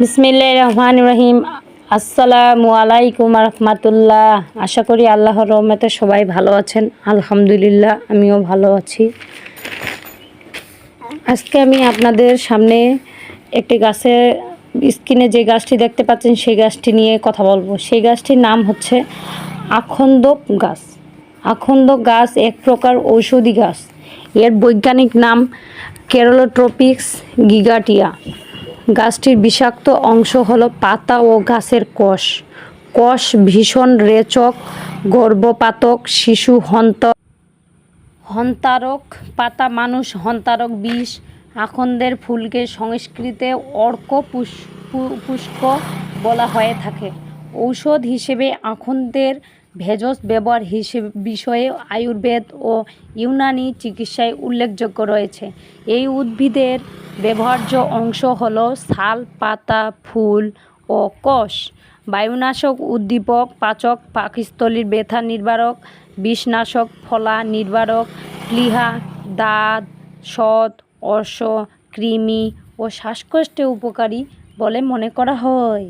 বিসমিল্লাহির রহমানির রহিম। আসসালামু আলাইকুম রহমতুল্লাহ। আশা করি আল্লাহর রহমতে সবাই ভালো আছেন। আলহামদুলিল্লাহ, আমিও ভালো আছি। আজকে আমি আপনাদের সামনে একটি গাছের স্ক্রিনে যে গাছটি দেখতে পাচ্ছেন সেই গাছটি নিয়ে কথা বলবো। সেই গাছটির নাম হচ্ছে আখন্দ গাছ। আখন্দ গাছ এক প্রকার ঔষধি গাছ। এর বৈজ্ঞানিক নাম কেরোলোট্রপিক্স গিগাটিয়া। গাছটির বিষাক্ত অংশ হলো পাতা ও গাছের কোষ। কোষ ভীষণ রেচক, গর্ভপাতক, শিশু হন্তারক, পাতা মানুষ হন্তারক বিষ। আখন্দের ফুলকে সংস্কৃতে অর্ক পুষ্প বলা হয়ে থাকে। ঔষধ হিসেবে আখন্দের ভেষজ ব্যবহার বিষয়ে আয়ুর্বেদ ও ইউনানি চিকিৎসায় উল্লেখযোগ্য রয়েছে। এই উদ্ভিদের ব্যবহার্য অংশ হল ছাল, পাতা, ফুল ও কোষ। বায়ুনাশক, উদ্দীপক, পাচক, পাকস্থলীর ব্যথা নিবারক, বিষনাশক, ফলা নিবারক, প্লীহা, দাঁত, শত, অর্শ, কৃমি ও শ্বাসকষ্টে উপকারী বলে মনে করা হয়।